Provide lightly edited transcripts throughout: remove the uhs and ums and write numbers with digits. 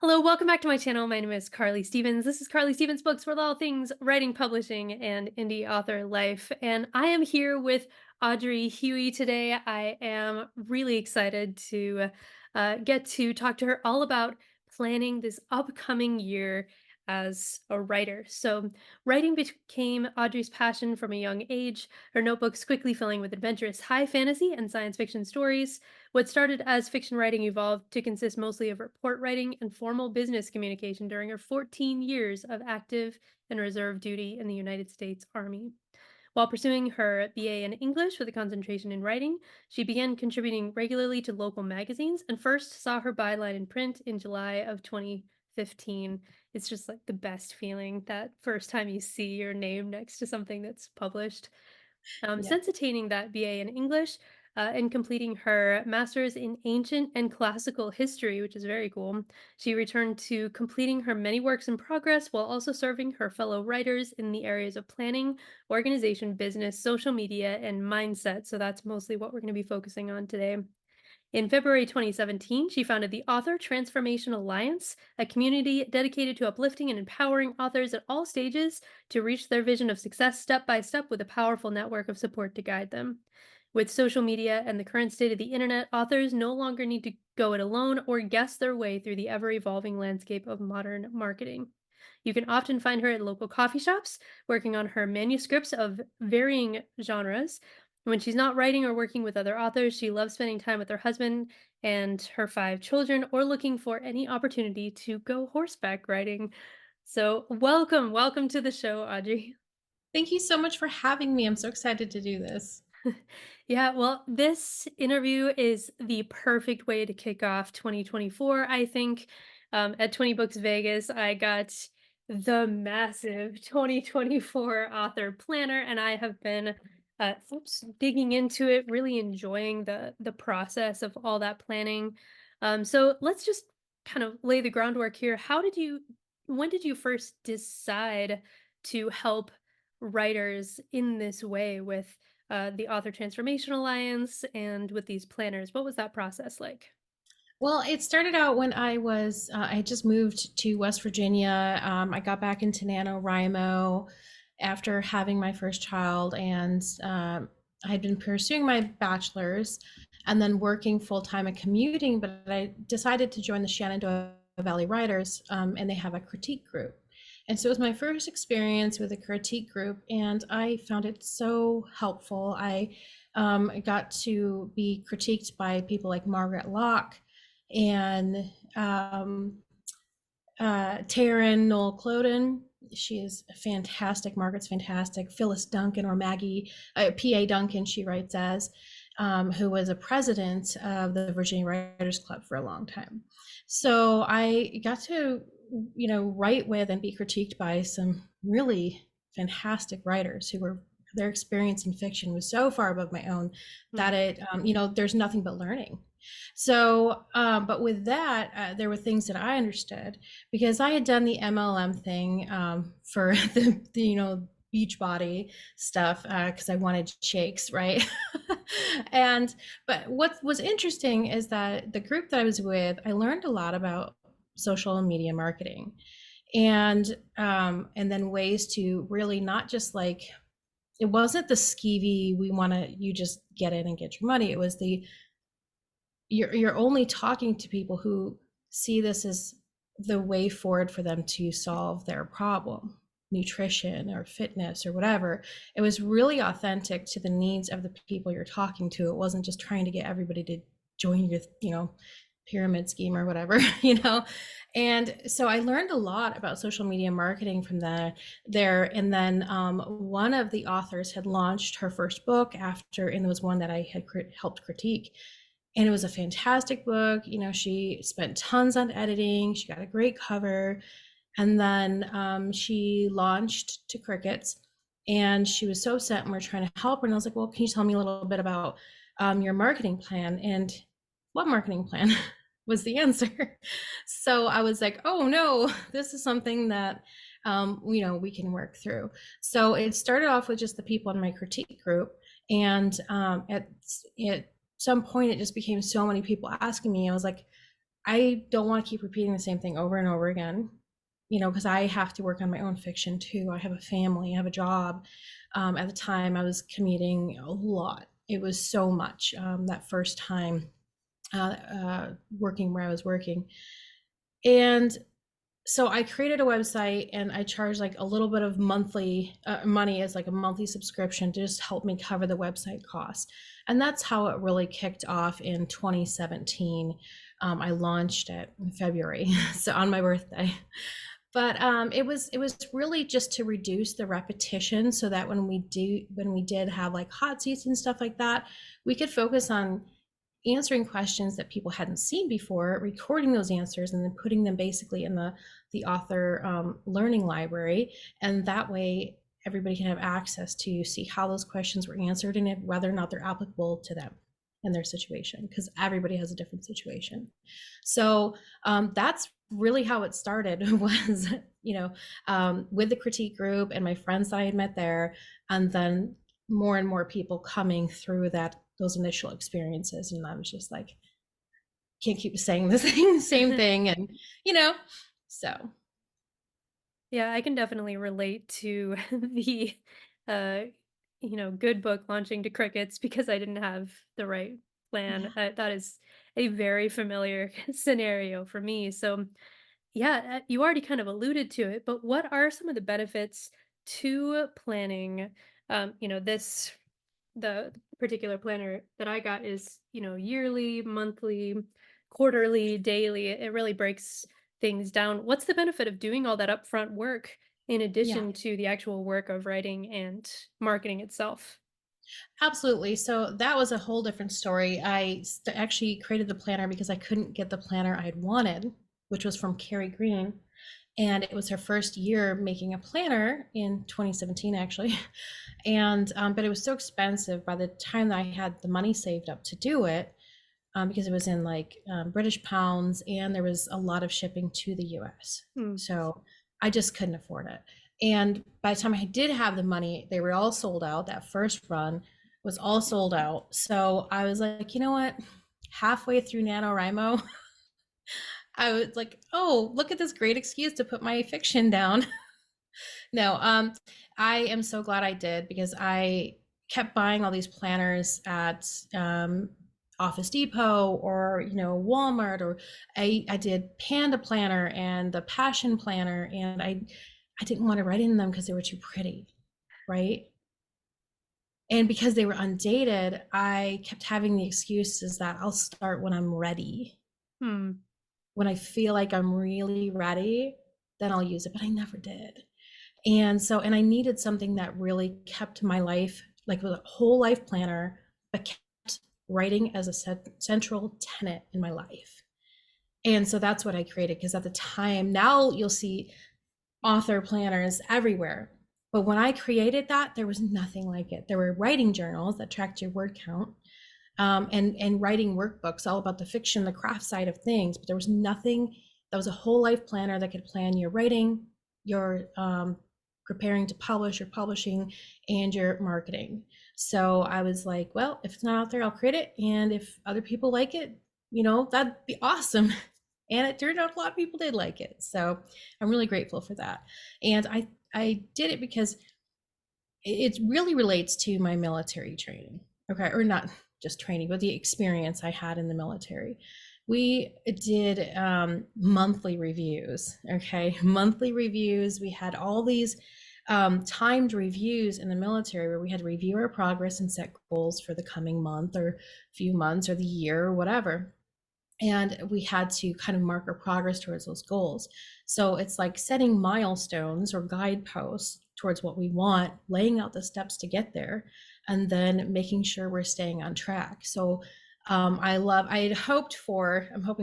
Hello, welcome back to my channel. My name is Carly Stevens. This is Carly Stevens Books for all things writing, publishing, and indie author life. And I am here with Audrey Hughey today. I am really excited to get to talk to her all about planning this upcoming year as a writer. So, writing became Audrey's passion from a young age, her notebooks quickly filling with adventurous high fantasy and science fiction stories. What started as fiction writing evolved to consist mostly of report writing and formal business communication during her 14 years of active and reserve duty in the United States Army. While pursuing her BA in English with a concentration in writing, she began contributing regularly to local magazines and first saw her byline in print in July of 2015. It's just like the best feeling that first time you see your name next to something that's published. Yeah. Since attaining that BA in English and completing her master's in ancient and classical history, which is very cool, she returned to completing her many works in progress while also serving her fellow writers in the areas of planning, organization, business, social media, and mindset. So that's mostly what we're going to be focusing on today. In February 2017, she founded the Author Transformation Alliance, a community dedicated to uplifting and empowering authors at all stages to reach their vision of success step by step with a powerful network of support to guide them. With social media and the current state of the internet, authors no longer need to go it alone or guess their way through the ever evolving landscape of modern marketing. You can often find her at local coffee shops, working on her manuscripts of varying genres. When she's not writing or working with other authors, she loves spending time with her husband and her 5 children, or looking for any opportunity to go horseback riding. So, welcome to the show, Audrey. Thank you so much for having me. I'm so excited to do this. Yeah, well, this interview is the perfect way to kick off 2024, I think. At 20 Books Vegas, I got the massive 2024 author planner, and I have been digging into it, really enjoying the process of all that planning. So let's just kind of lay the groundwork here. When did you first decide to help writers in this way with the Author Transformation Alliance and with these planners? What was that process like? Well, it started out when I had just moved to West Virginia. I got back into NaNoWriMo after having my first child, and I had been pursuing my bachelor's and then working full time and commuting. But I decided to join the Shenandoah Valley Writers, and they have a critique group. And so it was my first experience with a critique group, and I found it so helpful. I got to be critiqued by people like Margaret Locke and Taryn Noel Cloden. She is fantastic. Margaret's fantastic. Phyllis Duncan, or Maggie, P.A. Duncan, she writes as, who was a president of the Virginia Writers Club for a long time. So I got to, write with and be critiqued by some really fantastic writers who were, their experience in fiction was so far above my own Mm. that there's nothing but learning. So, but with that, there were things that I understood because I had done the MLM thing for the beach body stuff because I wanted shakes, right? and but what was interesting is that the group that I was with, I learned a lot about social media marketing, and then ways to really not just like, it wasn't the skeevy, we want to, you just get in and get your money. It was the, you're only talking to people who see this as the way forward for them to solve their problem, nutrition or fitness or whatever. It was really authentic to the needs of the people you're talking to. It wasn't just trying to get everybody to join your pyramid scheme or whatever. And so I learned a lot about social media marketing from there. And then one of the authors had launched her first book after, and it was one that I had helped critique, and it was a fantastic book. She spent tons on editing. She got a great cover. And then she launched to Crickets, and she was so upset, and we are trying to help her. And I was like, well, can you tell me a little bit about your marketing plan? And what marketing plan was the answer? So I was like, oh no, this is something that we can work through. So it started off with just the people in my critique group. And at some point, it just became so many people asking me. I was like, I don't want to keep repeating the same thing over and over again, because I have to work on my own fiction too. I have a family, I have a job. At the time, I was commuting a lot. It was so much that first time working where I was working. And so I created a website and I charged like a little bit of monthly money as like a monthly subscription to just help me cover the website costs. And that's how it really kicked off in 2017. I launched it in February, so on my birthday. But it was really just to reduce the repetition, so that when we did have like hot seats and stuff like that, we could focus on answering questions that people hadn't seen before, recording those answers, and then putting them basically in the author learning library. And that way, everybody can have access to see how those questions were answered and whether or not they're applicable to them and their situation, because everybody has a different situation. So that's really how it started was with the critique group and my friends that I had met there, and then more and more people coming through those initial experiences, and I was just like, can't keep saying the same thing, and you know so Yeah, I can definitely relate to the, uh, good book launching to crickets because I didn't have the right plan. yeah. That is a very familiar scenario for me. So, yeah, you already kind of alluded to it, but what are some of the benefits to planning? This the particular planner that I got is, yearly, monthly, quarterly, daily. It really breaks things down. What's the benefit of doing all that upfront work in Yeah, addition to the actual work of writing and marketing itself? absolutely. So that was a whole different story. Actually created the planner because I couldn't get the planner I'd wanted, which was from Carrie Green. And it was her first year making a planner in 2017, actually. And but it was so expensive by the time that I had the money saved up to do it, because it was in like British pounds, and there was a lot of shipping to the US. Hmm. So I just couldn't afford it. And by the time I did have the money, they were all sold out. That first run was all sold out. So I was like, you know what? Halfway through NaNoWriMo, I was like, oh, look at this great excuse to put my fiction down. No, I am so glad I did, because I kept buying all these planners at Office Depot, or Walmart, or I did Panda Planner and the Passion Planner, and I didn't want to write in them because they were too pretty, right? And because they were undated, I kept having the excuses that I'll start when I'm ready. Hmm. When I feel like I'm really ready, then I'll use it, but I never did. And I needed something that really kept my life, like with a whole life planner, but kept writing as a central tenet in my life. And so that's what I created, because at the time, now you'll see author planners everywhere. But when I created that, there was nothing like it. There were writing journals that tracked your word count, and writing workbooks all about the fiction, the craft side of things. But there was nothing that was a whole life planner that could plan your writing, your preparing to publish, your publishing, and your marketing. So I was like, well, if it's not out there, I'll create it. And if other people like it, that'd be awesome. And it turned out a lot of people did like it. So I'm really grateful for that. And I did it because it really relates to my military training. Okay, or not just training, but the experience I had in the military. We did monthly reviews. Okay, monthly reviews. We had all these timed reviews in the military, where we had to review our progress and set goals for the coming month or few months or the year or whatever. And we had to kind of mark our progress towards those goals. So it's like setting milestones or guideposts towards what we want, laying out the steps to get there, and then making sure we're staying on track. So I'm hoping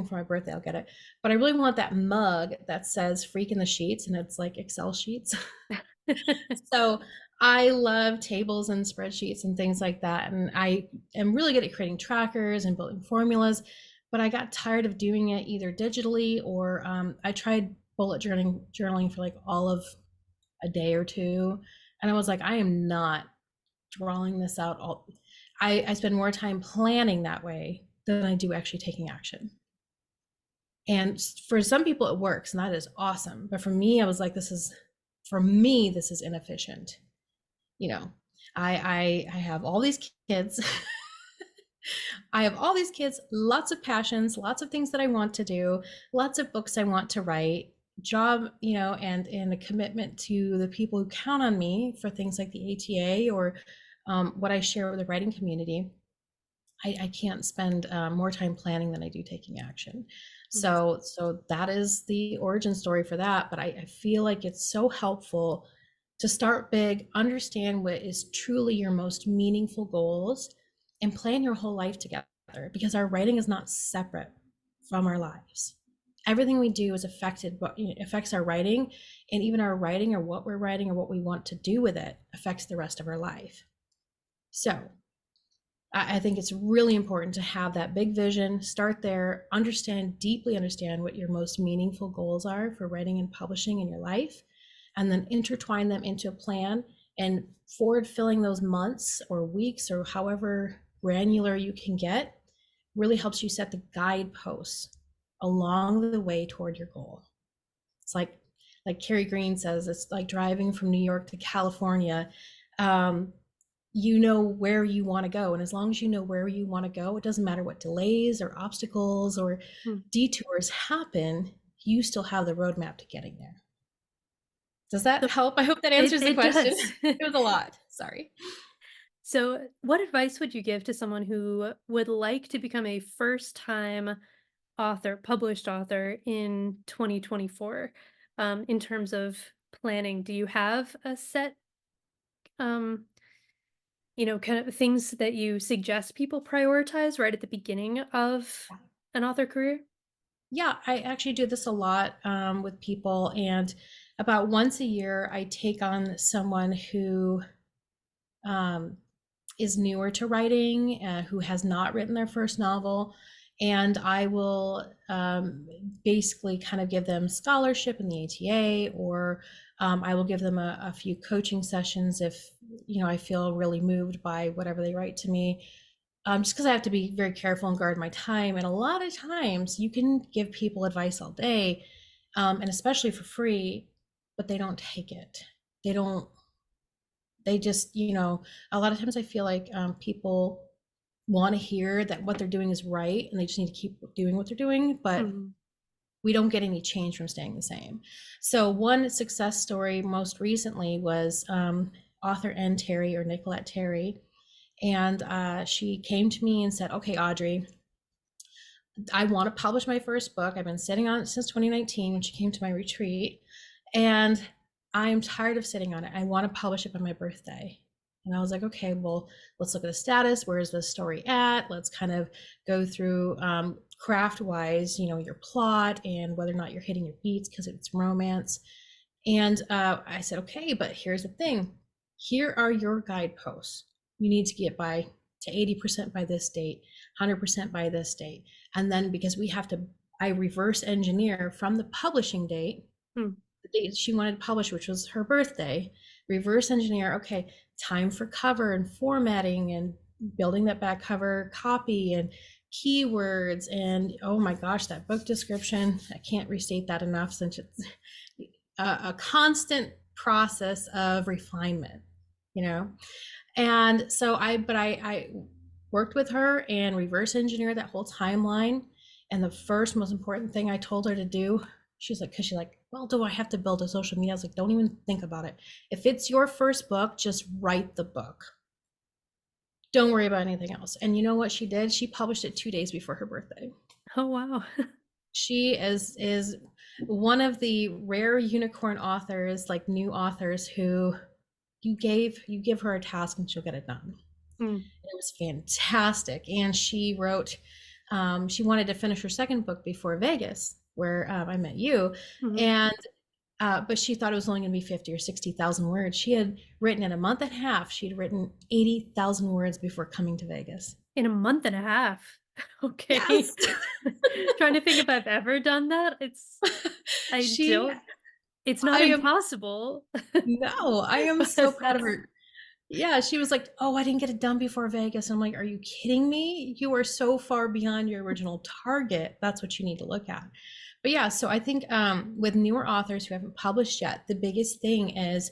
for my birthday I'll get it, but I really want that mug that says freak in the sheets, and it's like Excel sheets. So I love tables and spreadsheets and things like that. And I am really good at creating trackers and building formulas, but I got tired of doing it either digitally, or I tried bullet journaling for like all of a day or two. And I was like, I am not drawing this out all. I spend more time planning that way than I do actually taking action. And for some people it works, and that is awesome. But for me, I was like, for me, this is inefficient. You know, I have all these kids. I have all these kids, lots of passions, lots of things that I want to do, lots of books I want to write, job, and a commitment to the people who count on me for things like the ATA or what I share with the writing community. I can't spend more time planning than I do taking action. Mm. So that is the origin story for that. But I feel like it's so helpful to start big, understand what is truly your most meaningful goals, and plan your whole life together, because our writing is not separate from our lives. Everything we do is affected, but affects our writing, and even our writing or what we're writing or what we want to do with it affects the rest of our life. So I think it's really important to have that big vision, start there, deeply understand what your most meaningful goals are for writing and publishing in your life, and then intertwine them into a plan and forward filling those months or weeks or however granular you can get really helps you set the guideposts along the way toward your goal. It's like Carrie Green says, it's like driving from New York to California. Um, you know where you want to go. And as long as you know where you want to go, it doesn't matter what delays or obstacles or Mm. detours happen, you still have the roadmap to getting there. Does that So help? I hope that it answers the it question. does. It was a lot. Sorry. So, what advice would you give to someone who would like to become a first-time author, published author in 2024, in terms of planning? Do you have a set, um, kind of things that you suggest people prioritize right at the beginning of an author career? Yeah, I actually do this a lot with people. And about once a year, I take on someone who um, is newer to writing, who has not written their first novel. And I will basically kind of give them scholarship in the ATA, or I will give them a few coaching sessions if, I feel really moved by whatever they write to me. Just because I have to be very careful and guard my time. And a lot of times you can give people advice all day, and especially for free, but they don't take it. They don't they just, a lot of times I feel like people want to hear that what they're doing is right and they just need to keep doing what they're doing, but Mhm. we don't get any change from staying the same. So one success story most recently was author N. Terry, or Nicolette Terry. And she came to me and said, okay, Audrey, I want to publish my first book. I've been sitting on it since 2019 when she came to my retreat. And I'm tired of sitting on it. I want to publish it by my birthday. And I was like, okay, well, let's look at the status. Where's the story at? Let's kind of go through craft wise, your plot and whether or not you're hitting your beats because it's romance. And I said, okay, but here's the thing. Here are your guideposts. You need to get by to 80% by this date, 100% by this date. And then because I reverse engineer from the publishing date, Mm. the date she wanted to publish, which was her birthday, reverse engineer, okay, time for cover and formatting and building that back cover copy and keywords. And oh my gosh, that book description, I can't restate that enough, since it's a constant process of refinement, you know? And so I worked with her and reverse engineered that whole timeline. And the first most important thing I told her to do, she's like, well, do I have to build a social media? I was like, don't even think about it. If it's your first book, just write the book. Don't worry about anything else. And you know what she did? She published it 2 days before her birthday. Oh, wow. She is one of the rare unicorn authors, like new authors, who you give her a task and she'll get it done. Mm. It was fantastic. And she wrote, she wanted to finish her second book before Vegas, where I met you. Mhm. And but she thought it was only going to be 50 or 60,000 words. She had written in a month and a half. She'd written 80,000 words before coming to Vegas. In a month and a half. Okay. Yes. Trying to think if I've ever done that. I she, don't it's not I am, impossible. no, I am But so proud of that's her. Yeah, she was like, "Oh, I didn't get it done before Vegas." I'm like, "Are you kidding me? You are so far beyond your original target. That's what you need to look at." But yeah, so I think with newer authors who haven't published yet, the biggest thing is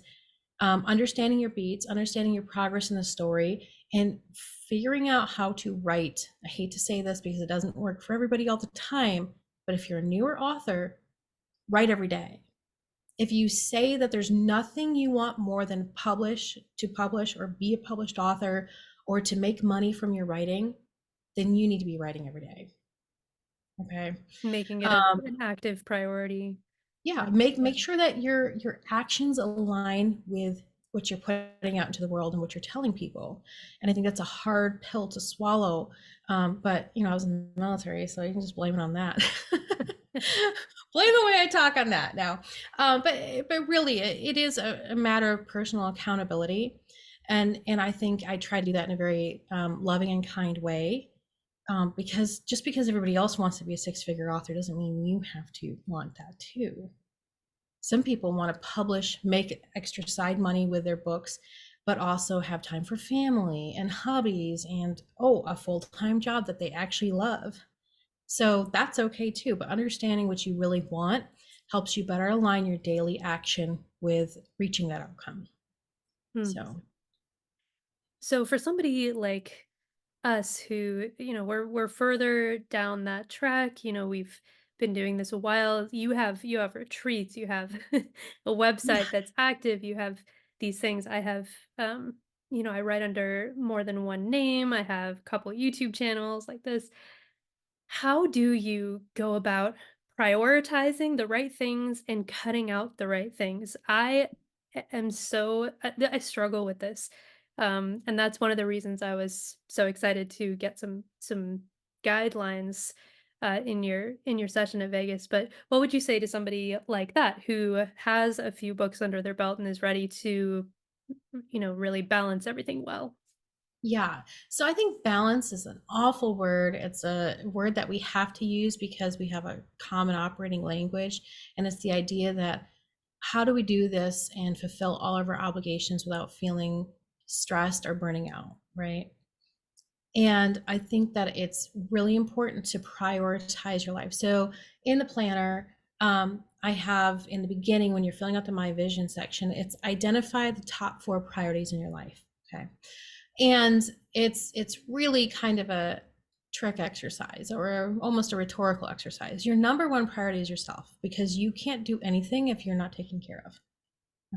understanding your beats, understanding your progress in the story, and figuring out how to write. I hate to say this because it doesn't work for everybody all the time, but if you're a newer author, write every day. If you say that there's nothing you want more than publish or be a published author or to make money from your writing, then you need to be writing every day. Okay. Making it Um, an active priority. yeah, Like, make sure that your actions align with what you're putting out into the world and what you're telling people. And I think that's a hard pill to swallow. But I was in the military, so you can just blame it on that. Blame the way I talk on that now. But really, it is a matter of personal accountability, and I think I try to do that in a very loving and kind way. Because just because everybody else wants to be a six-figure author doesn't mean you have to want that too. Some people want to publish, make extra side money with their books, but also have time for family and hobbies and, oh, a full-time job that they actually love. So that's okay too. But understanding what you really want helps you better align your daily action with reaching that outcome. hmm. So, So for somebody like us who, we're further down that track, we've been doing this a while. You have retreats, you have a yeah. website that's active, you have these things. I have I write under more than one name. I have a couple YouTube channels like this. How do you go about prioritizing the right things and cutting out the right things? Am so I struggle with this. And that's one of the reasons I was so excited to get some guidelines in your session at Vegas. But what would you say to somebody like that who has a few books under their belt and is ready to, really balance everything well? Yeah. So I think balance is an awful word. It's a word that we have to use because we have a common operating language. And it's the idea that how do we do this and fulfill all of our obligations without feeling stressed or burning out, right? And I think that it's really important to prioritize your life. So in the planner, I have in the beginning, when you're filling out the My Vision section, it's identify the top four priorities in your life. Okay. And it's really kind of a trick exercise or almost a rhetorical exercise. Your number one priority is yourself because you can't do anything if you're not taken care of.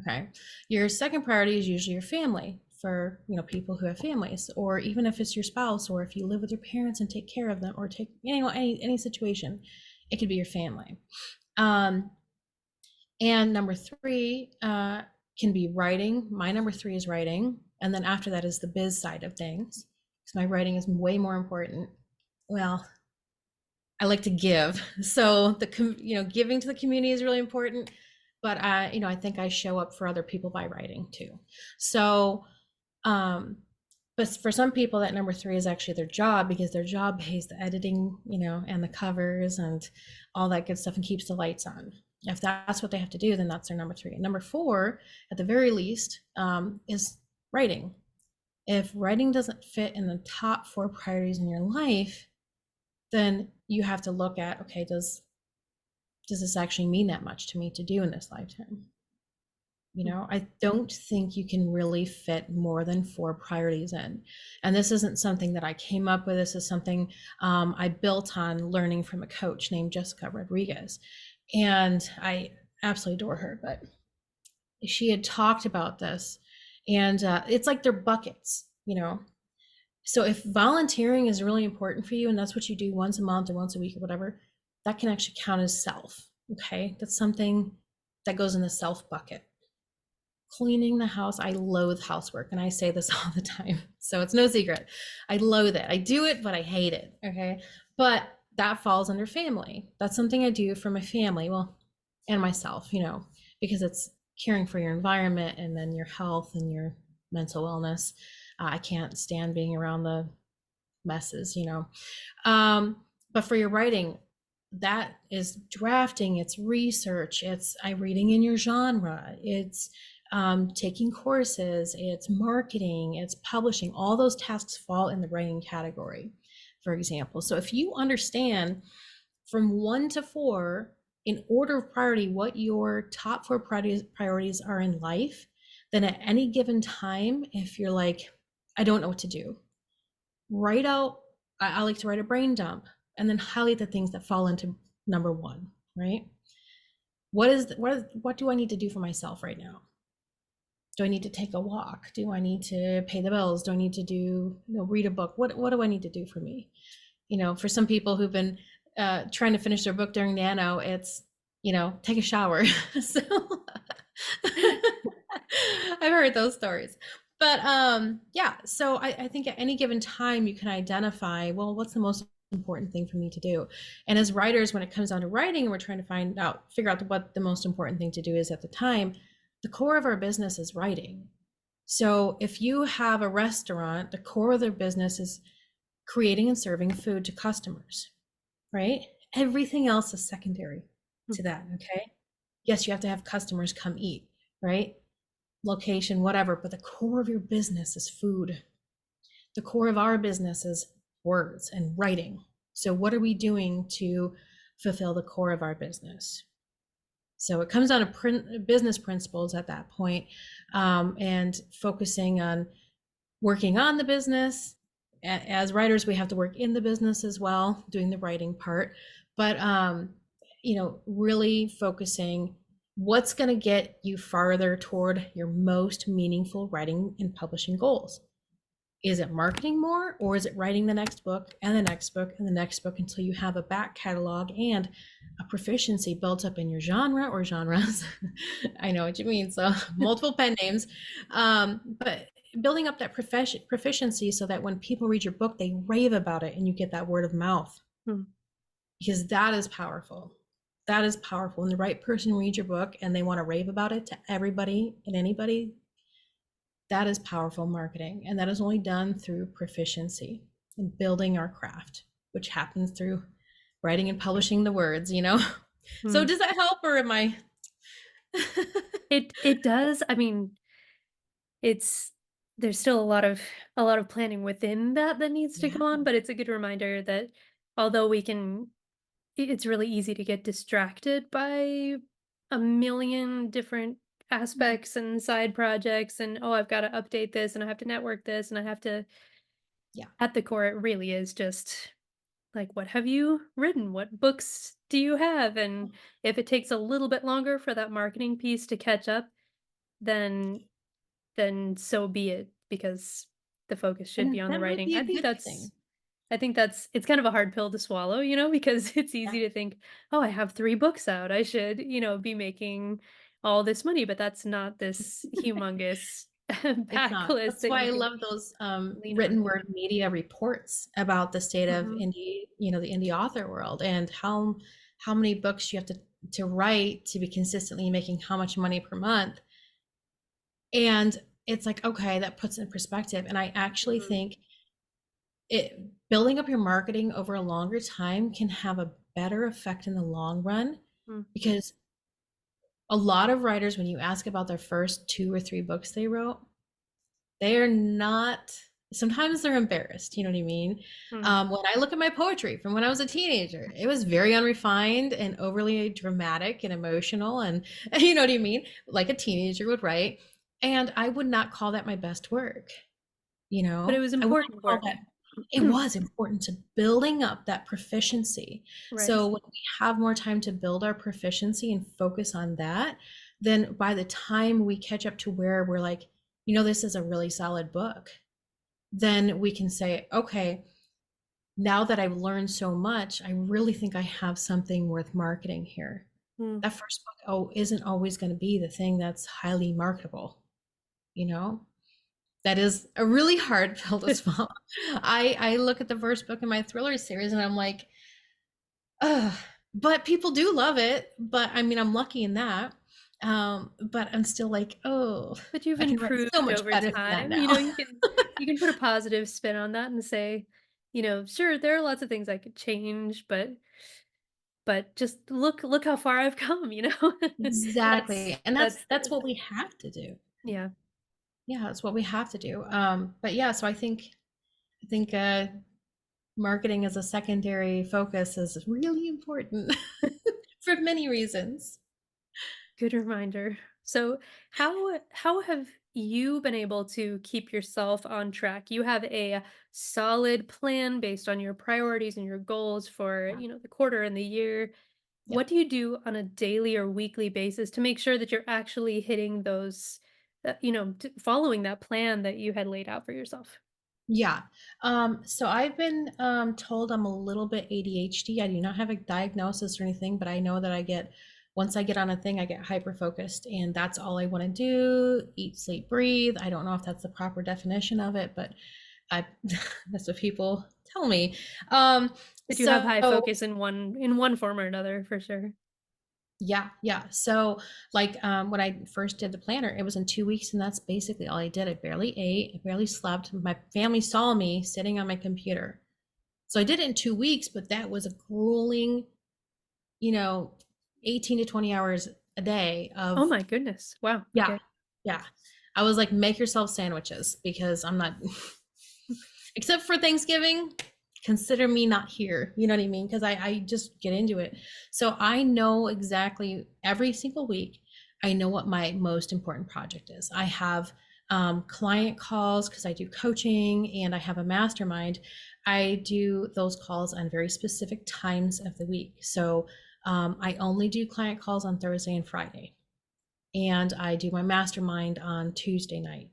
Okay. Your second priority is usually your family for, people who have families, or even if it's your spouse, or if you live with your parents and take care of them, or take, any situation, it could be your family. Um, and number three can be writing. My number three is writing. And then after that is the biz side of things. Because my writing is way more important. Well, I like to give. So giving to the community is really important. But I think I show up for other people by writing too. So, um, but for some people, that number three is actually their job because their job pays the editing, and the covers and all that good stuff and keeps the lights on. If that's what they have to do, then that's their number three. And number four, at the very least, is writing. If writing doesn't fit in the top four priorities in your life, then you have to look at, okay, does this actually mean that much to me to do in this lifetime? I don't think you can really fit more than four priorities in. And this isn't something that I came up with. This is something I built on learning from a coach named Jessica Rodriguez. And I absolutely adore her, but she had talked about this. And it's like they're buckets. So if volunteering is really important for you and that's what you do once a month or once a week or whatever, that can actually count as self. Okay. That's something that goes in the self bucket. Cleaning the house, I loathe housework, and I say this all the time, so it's no secret. I loathe it. I do it, but I hate it. Okay. But that falls under family. That's something I do for my family, well, and myself, because it's caring for your environment and then your health and your mental wellness. I can't stand being around the messes. But for your writing, that is drafting, it's research, it's I reading in your genre, it's taking courses, it's marketing, it's publishing. All those tasks fall in the writing category, for example. So if you understand from 1 to 4 in order of priority what your top 4 priorities are in life, then at any given time, if you're like, I don't know what to do, write out, I like to write a brain dump and then highlight the things that fall into number one, right? What do I need to do for myself right now? Do I need to take a walk? Do I need to pay the bills? Do I need to read a book? What do I need to do for me? For some people who've been trying to finish their book during Nano, it's, take a shower. So I've heard those stories. But yeah, so I think at any given time you can identify, well, what's the most important thing for me to do? And as writers, when it comes down to writing, we're trying to figure out what the most important thing to do is at the time. The core of our business is writing. So if you have a restaurant, the core of their business is creating and serving food to customers, right? Everything else is secondary to that, okay? Yes, you have to have customers come eat, right? Location, whatever, but the core of your business is food. The core of our business is words and writing. So what are we doing to fulfill the core of our business? So it comes down to business principles at that point, and focusing on working on the business. As writers, we have to work in the business as well, doing the writing part. But really focusing what's going to get you farther toward your most meaningful writing and publishing goals. Is it marketing more, or is it writing the next book and the next book and the next book until you have a back catalog and a proficiency built up in your genre or genres? I know what you mean. So multiple pen names, but building up that proficiency so that when people read your book, they rave about it and you get that word of mouth, because that is powerful. That is powerful. When the right person reads your book and they want to rave about it to everybody and anybody, that is powerful marketing. And that is only done through proficiency and building our craft, which happens through writing and publishing the words, So does that help, or am I? It does. I mean, there's still a lot of planning within that needs to Yeah. go on, but it's a good reminder that although it's really easy to get distracted by a million different aspects and side projects and, "Oh, I've gotta update this, and I have to network this, and I have to." Yeah. At the core, it really is just, like, what have you written? What books do you have? And if it takes a little bit longer for that marketing piece to catch up, then so be it, because the focus should be And on the that might writing. be I a think good that's thing. I think that's it's kind of a hard pill to swallow, because it's Yeah. easy to think, "Oh, I have 3 books out. I should, be making all this money," but that's not this humongous It's not. backlist That's that why you I can love those lean on. written word media reports about the state of Mhm, indie, the indie author world, and how many books you have to write to be consistently making how much money per month. And it's like, okay, that puts it in perspective. And I actually mhm, think it building up your marketing over a longer time can have a better effect in the long run, mm, because a lot of writers, when you ask about their first 2 or 3 books they wrote, they're not, sometimes they're embarrassed, you know what I mean? mm. When I look at my poetry from when I was a teenager, it was very unrefined and overly dramatic and emotional, and you know what I mean? Like a teenager would write. And I would not call that my best work, But it was I wouldn't important call work. that. It was important to building up that proficiency. Right. So when we have more time to build our proficiency and focus on that, then by the time we catch up to where we're like, this is a really solid book, then we can say, okay, now that I've learned so much, I really think I have something worth marketing here. Mm. That first book, isn't always going to be the thing that's highly marketable, you know? That is a really hard pill to swallow. I look at the first book in my thriller series and I'm like, ugh, but people do love it. But I mean, I'm lucky in that. But I'm still like, oh, But you've I can write so improved much over better than that time, now. you can put a positive spin on that and say, "Sure, there are lots of things I could change, but but just look how far I've come, you know? Exactly, and That's that's the what we have to do. yeah. Yeah, that's what we have to do. But yeah, so I think marketing as a secondary focus is really important for many reasons. Good reminder. So, how have you been able to keep yourself on track? You have a solid plan based on your priorities and your goals for, Yeah, the quarter and the year. yeah. What do you do on a daily or weekly basis to make sure that you're actually hitting those, following that plan that you had laid out for yourself? Yeah. So I've been told I'm a little bit ADHD. I do not have a diagnosis or anything, but I know that once I get on a thing, I get hyper focused, and that's all I want to do: eat, sleep, breathe. I don't know if that's the proper definition of it, but I that's what people tell me. Um, Did you have so high focus in one form or another for sure? yeah, yeah. So like when I first did the planner, it was in 2 weeks, and that's basically all I did. I barely ate, I barely slept. My family saw me sitting on my computer. So I did it in 2 weeks, but that was a grueling, you know, 18 to 20 hours a day Oh of, my goodness. Wow. yeah, Okay. yeah. I was like, make yourself sandwiches because I'm not, except for Thanksgiving, consider me not here. You know what I mean? Because I just get into it. So I know exactly every single week, I know what my most important project is. I have client calls because I do coaching and I have a mastermind. I do those calls on very specific times of the week. So I only do client calls on Thursday and Friday, and I do my mastermind on Tuesday night.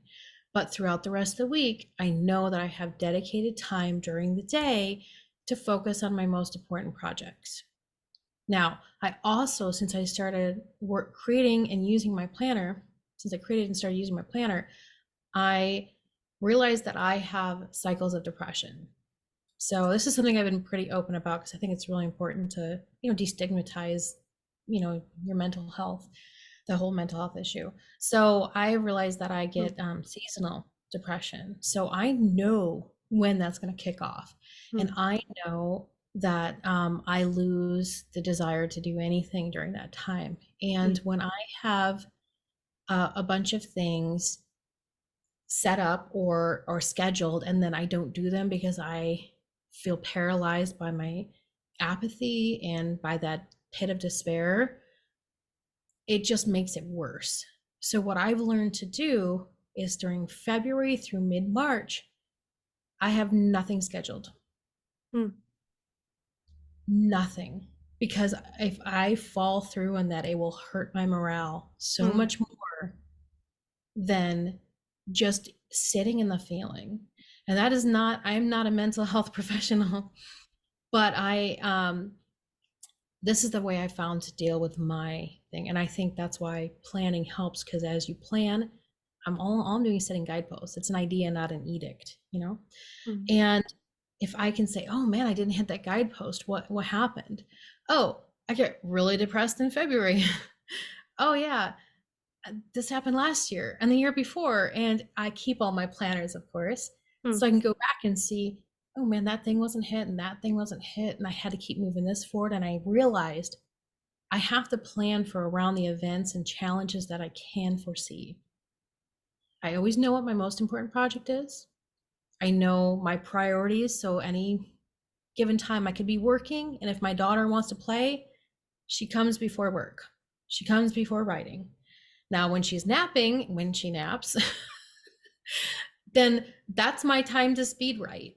But throughout the rest of the week, I know that I have dedicated time during the day to focus on my most important projects. Now, I also, since I started work creating and using my planner, since I created and started using my planner, I realized that I have cycles of depression. So this is something I've been pretty open about because I think it's really important to, destigmatize, your mental health, the whole mental health issue. So I realized that I Hmm. get seasonal depression. So I know when that's going to kick off. And Hmm. I know that I lose the desire to do anything during that time. And Hmm. when I have a bunch of things set up or scheduled and then I don't do them because I feel paralyzed by my apathy and by that pit of despair, it just makes it worse. So what I've learned to do is during February through mid-March, I have nothing scheduled. Hmm. Nothing. Because if I fall through on that, it will hurt my morale so Hmm. much more than just sitting in the feeling. And that is not, I'm not a mental health professional, but this is the way I found to deal with my thing. And I think that's why planning helps, because as you plan, all I'm doing is setting guideposts. It's an idea, not an edict. Hmm. And if I can say, oh man, I didn't hit that guidepost, what happened? Oh, I get really depressed in February. Oh yeah, this happened last year and the year before, and I keep all my planners, of course, Hmm. so I can go back and see, oh man, that thing wasn't hit and that thing wasn't hit, and I had to keep moving this forward. And I realized I have to plan for around the events and challenges that I can foresee. I always know what my most important project is. I know my priorities, so any given time I could be working, and if my daughter wants to play, she comes before work, she comes before writing. Now when she's napping, when she naps, then that's my time to speed write.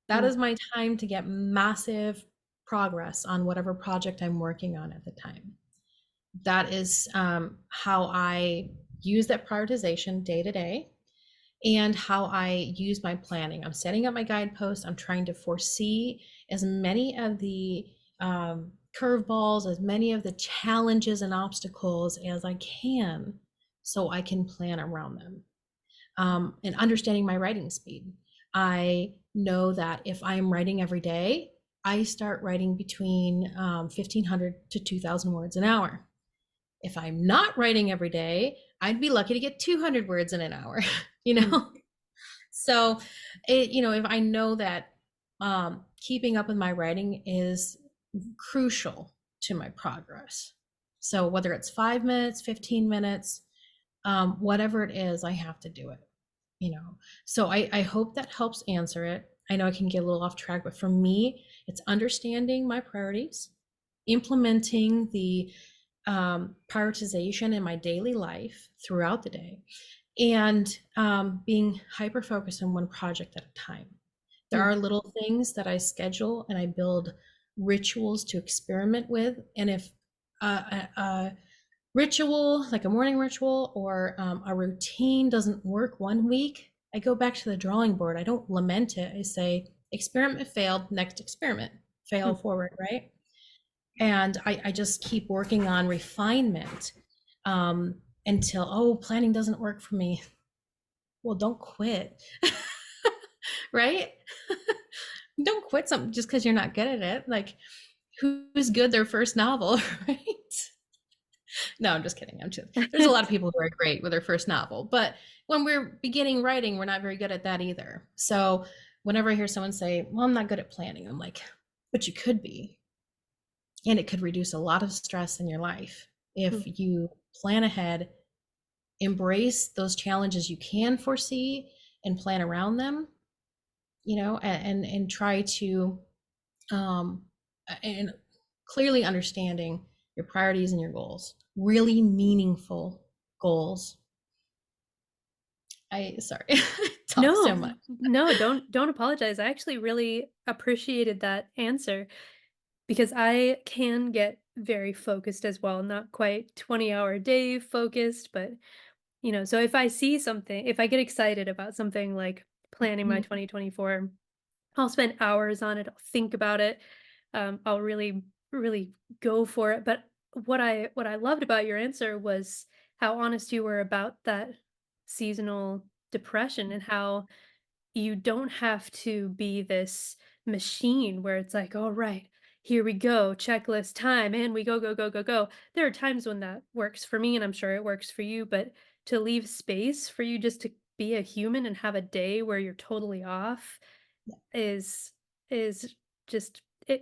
That Hmm. is my time to get massive progress on whatever project I'm working on at the time. That is how I use that prioritization day to day, and how I use my planning. I'm setting up my guideposts. I'm trying to foresee as many of the curveballs, as many of the challenges and obstacles as I can, so I can plan around them. And understanding my writing speed. I know that if I'm writing every day, I start writing between 1,500 to 2,000 words an hour. If I'm not writing every day, I'd be lucky to get 200 words in an hour, you Hmm. know? So, if I know that keeping up with my writing is crucial, to my progress. So whether it's 5 minutes, 15 minutes, whatever it is, I have to do it, you know. So I hope that helps answer it. I know I can get a little off track, but for me, it's understanding my priorities, implementing the prioritization in my daily life throughout the day, and being hyper focused on one project at a time. There Mm, are little things that I schedule and I build rituals to experiment with. And if a ritual, like a morning ritual or a routine, doesn't work one week, I go back to the drawing board. I don't lament it. I say, experiment failed, next experiment, fail mm. forward, right? And I just keep working on refinement until, oh, planning doesn't work for me. Well, don't quit, right? Don't quit something just because you're not good at it. Like, who's good their first novel, right? No, I'm just kidding. I'm just, there's a lot of people who are great with their first novel, but when we're beginning writing, we're not very good at that either. So whenever I hear someone say, well, I'm not good at planning, I'm like, but you could be. And it could reduce a lot of stress in your life if Mm. you plan ahead, embrace those challenges you can foresee and plan around them, and try to um, and clearly understanding your priorities and your goals, really meaningful goals. I sorry, I talk so No, much. no, don't apologize. I actually really appreciated that answer because I can get very focused as well, not quite 20-hour day focused, but so if I see something, if I get excited about something like planning my Mhm. 2024, I'll spend hours on it. I'll think about it. I'll really, really go for it. But what I loved about your answer was how honest you were about that seasonal depression and how you don't have to be this machine where it's like, all right, here we go, checklist time, and we go, go, go, go, go. There are times when that works for me, and I'm sure it works for you, but to leave space for you just to be a human and have a day where you're totally off is is just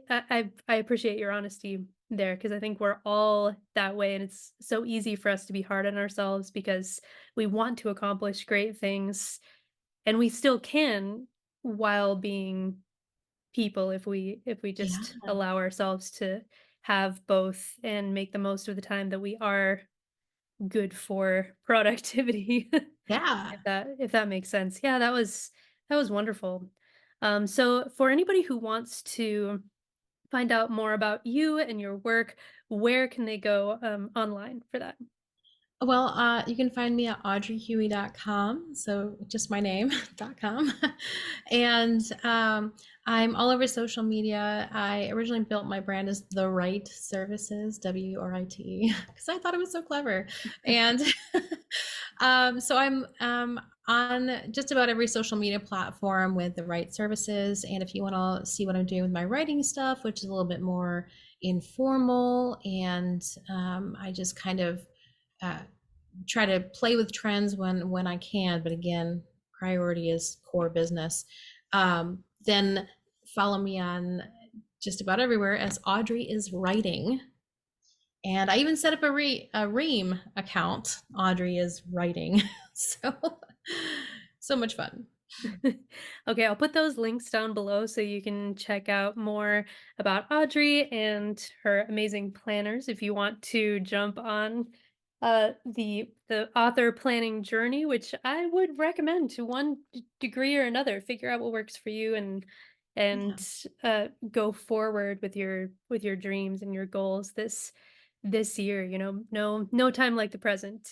I appreciate your honesty there because I think we're all that way, and it's so easy for us to be hard on ourselves because we want to accomplish great things, and we still can while being people if we Yeah, just allow ourselves to have both and make the most of the time that we are good for productivity. yeah. If that makes sense. Yeah, that was wonderful. So for anybody who wants to find out more about you and your work, where can they go online for that? Well, you can find me at audreyhughey.com. So just my name, .com. And I'm all over social media. I originally built my brand as The Right Services, WRIT, because I thought it was so clever. And so I'm on just about every social media platform with The Right Services. And if you want to see what I'm doing with my writing stuff, which is a little bit more informal, and I just kind of uh, try to play with trends when I can, but again, priority is core business. Then follow me on just about everywhere as Audrey is writing, and I even set up a Ream account. Audrey is writing, so so much fun. Okay, I'll put those links down below so you can check out more about Audrey and her amazing planners if you want to jump on the author planning journey, which I would recommend to one degree or another. Figure out what works for you Yeah. and go forward with your dreams and your goals this year. No time like the present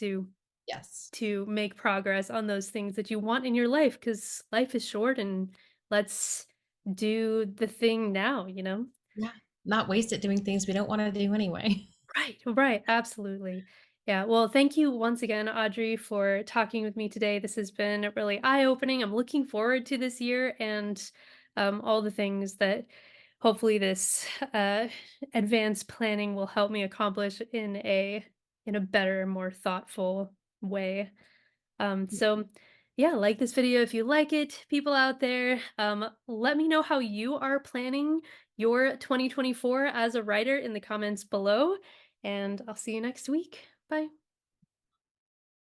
Yes. to make progress on those things that you want in your life because life is short and let's do the thing now. Yeah. Not waste it doing things we don't want to do anyway. Right, right, absolutely. Yeah, well, thank you once again, Audrey, for talking with me today. This has been really eye-opening. I'm looking forward to this year and all the things that hopefully this advanced planning will help me accomplish in a better, more thoughtful way. So yeah, like this video if you like it, people out there. Let me know how you are planning your 2024 as a writer in the comments below, and I'll see you next week. Bye.